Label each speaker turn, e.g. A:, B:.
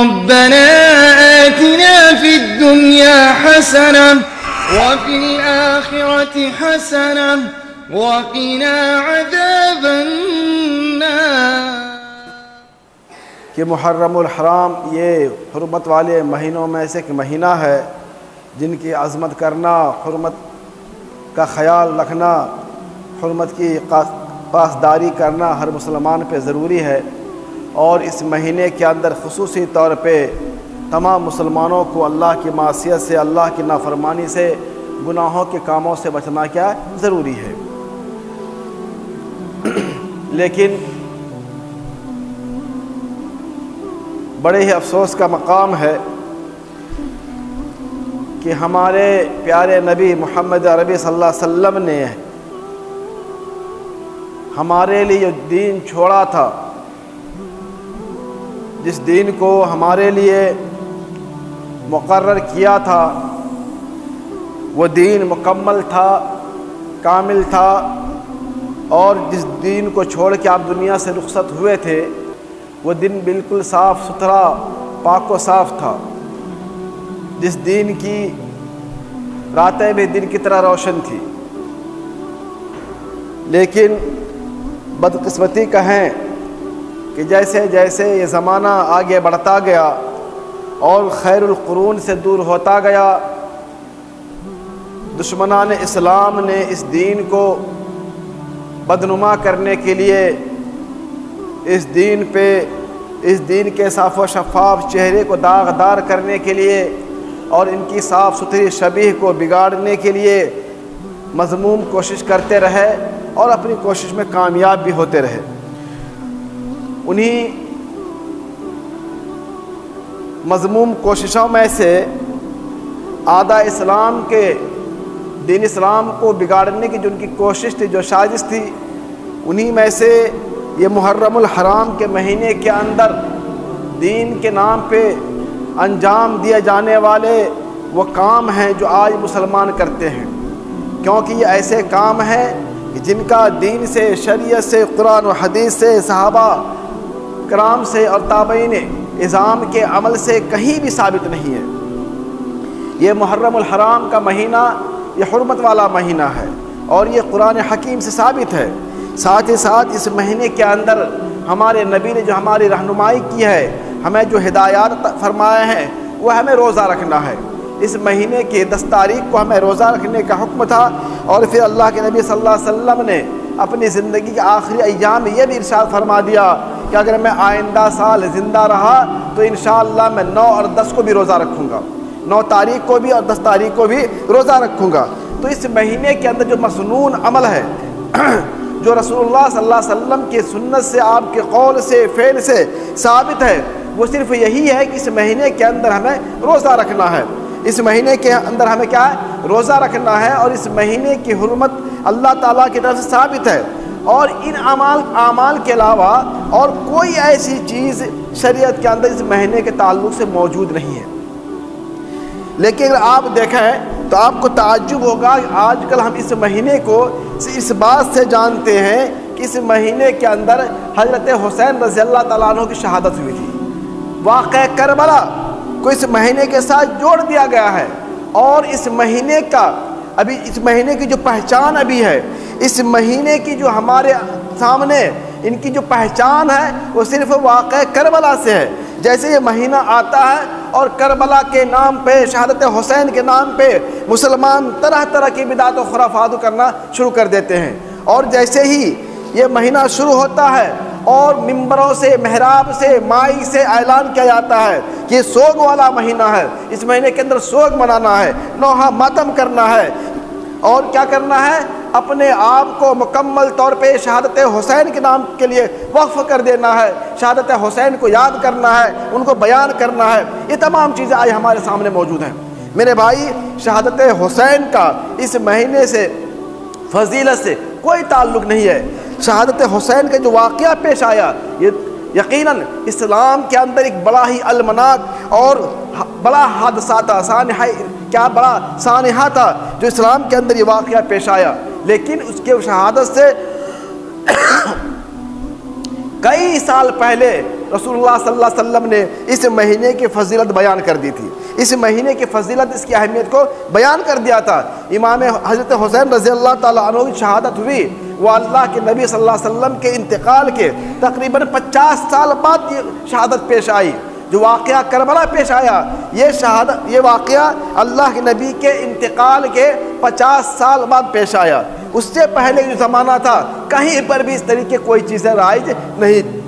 A: ربنا آتنا في الدنيا حسنة وفي الآخرة حسنة وقنا عذاب النار۔
B: کہ محرم الحرام یہ حرمت والے مہینوں میں سے ایک مہینہ ہے جن کی عظمت کرنا، حرمت کا خیال رکھنا، حرمت کی پاسداری کرنا ہر مسلمان پہ ضروری ہے، اور اس مہینے کے اندر خصوصی طور پہ تمام مسلمانوں کو اللہ کی معصیت سے، اللہ کی نافرمانی سے، گناہوں کے کاموں سے بچنا کیا ضروری ہے۔ لیکن بڑے ہی افسوس کا مقام ہے کہ ہمارے پیارے نبی محمد عربی صلی اللہ علیہ وسلم نے ہمارے لیے جو دین چھوڑا تھا، جس دین کو ہمارے لیے مقرر کیا تھا، وہ دین مکمل تھا، کامل تھا، اور جس دین کو چھوڑ کے آپ دنیا سے رخصت ہوئے تھے وہ دن بالکل صاف ستھرا، پاک و صاف تھا، جس دین کی راتیں بھی دن کی طرح روشن تھی۔ لیکن بدقسمتی کہیں کہ جیسے جیسے یہ زمانہ آگے بڑھتا گیا اور خیر القرون سے دور ہوتا گیا، دشمنان اسلام نے اس دین کو بدنما کرنے کے لیے، اس دین کے صاف و شفاف چہرے کو داغدار کرنے کے لیے اور ان کی صاف ستھری شبیہ کو بگاڑنے کے لیے مذموم کوشش کرتے رہے اور اپنی کوشش میں کامیاب بھی ہوتے رہے۔ انہی مذموم کوششوں میں سے اعداء اسلام کے دین اسلام کو بگاڑنے کی جو ان کی کوشش تھی، جو سازش تھی، انہی میں سے یہ محرم الحرام کے مہینے کے اندر دین کے نام پہ انجام دیے جانے والے وہ کام ہیں جو آج مسلمان کرتے ہیں، کیونکہ یہ ایسے کام ہیں جن کا دین سے، شریعت سے، قرآن و حدیث سے، صحابہ کرام سے اور تابعین اعظام کے عمل سے کہیں بھی ثابت نہیں ہے۔ یہ محرم الحرام کا مہینہ یہ حرمت والا مہینہ ہے اور یہ قرآن حکیم سے ثابت ہے۔ ساتھ ہی ساتھ اس مہینے کے اندر ہمارے نبی نے جو ہماری رہنمائی کی ہے، ہمیں جو ہدایات فرمائے ہیں، وہ ہمیں روزہ رکھنا ہے۔ اس مہینے کی 10 تاریخ کو ہمیں روزہ رکھنے کا حکم تھا، اور پھر اللہ کے نبی صلی اللہ علیہ وسلم نے اپنی زندگی کے آخری ایام میں یہ بھی ارشاد فرما دیا کہ اگر میں آئندہ سال زندہ رہا تو انشاءاللہ میں 9 اور 10 کو بھی روزہ رکھوں گا، 9 تاریخ کو بھی اور 10 تاریخ کو بھی روزہ رکھوں گا۔ تو اس مہینے کے اندر جو مسنون عمل ہے، جو رسول اللہ صلی اللہ علیہ وسلم کی سنت سے، آپ کے قول سے، فعل سے ثابت ہے، وہ صرف یہی ہے کہ اس مہینے کے اندر ہمیں روزہ رکھنا ہے۔ اس مہینے کے اندر ہمیں کیا ہے؟ روزہ رکھنا ہے، اور اس مہینے کی حرمت اللہ تعالیٰ کی طرف سے ثابت ہے، اور ان اعمال کے علاوہ اور کوئی ایسی چیز شریعت کے اندر اس مہینے کے تعلق سے موجود نہیں ہے۔ لیکن اگر آپ دیکھیں تو آپ کو تعجب ہوگا، آج کل ہم اس مہینے کو اس بات سے جانتے ہیں کہ اس مہینے کے اندر حضرت حسین رضی اللہ تعالیٰ عنہ کی شہادت ہوئی تھی۔ واقعہ کربلا کو اس مہینے کے ساتھ جوڑ دیا گیا ہے، اور اس مہینے کی جو پہچان ابھی ہے، اس مہینے کی جو ہمارے سامنے ان کی جو پہچان ہے وہ صرف واقعہ کربلا سے ہے۔ جیسے یہ مہینہ آتا ہے اور کربلا کے نام پہ، شہادت حسین کے نام پہ مسلمان طرح طرح کی بدعت و خرافات کرنا شروع کر دیتے ہیں، اور جیسے ہی یہ مہینہ شروع ہوتا ہے اور ممبروں سے، محراب سے، مائک سے اعلان کیا جاتا ہے کہ یہ سوگ والا مہینہ ہے، اس مہینے کے اندر سوگ منانا ہے، نوحہ ماتم کرنا ہے، اور کیا کرنا ہے؟ اپنے آپ کو مکمل طور پہ شہادت حسین کے نام کے لیے وقف کر دینا ہے، شہادت حسین کو یاد کرنا ہے، ان کو بیان کرنا ہے۔ یہ تمام چیزیں آج ہمارے سامنے موجود ہیں۔ میرے بھائی، شہادت حسین کا اس مہینے سے، فضیلت سے کوئی تعلق نہیں ہے۔ شہادت حسین کا جو واقعہ پیش آیا، یہ یقیناً اسلام کے اندر ایک بڑا ہی المناک اور بڑا حادثہ تھا، بڑا سانحہ تھا جو اسلام کے اندر یہ واقعہ پیش آیا، لیکن اس کے شہادت سے کئی سال پہلے رسول اللہ صلی اللہ علیہ وسلم نے اس مہینے کی فضیلت بیان کر دی تھی، اس مہینے کی فضیلت، اس کی اہمیت کو بیان کر دیا تھا۔ امام حضرت حسین رضی اللہ تعالیٰ عنہ کی شہادت ہوئی، وہ اللہ کے نبی صلی اللہ علیہ وسلم کے انتقال کے تقریباً 50 سال بعد یہ شہادت پیش آئی۔ جو واقعہ کربلا پیش آیا، یہ واقعہ اللہ کے نبی کے انتقال کے 50 سال بعد پیش آیا۔ اس سے پہلے جو زمانہ تھا کہیں پر بھی اس طریقے کوئی چیزیں رائج نہیں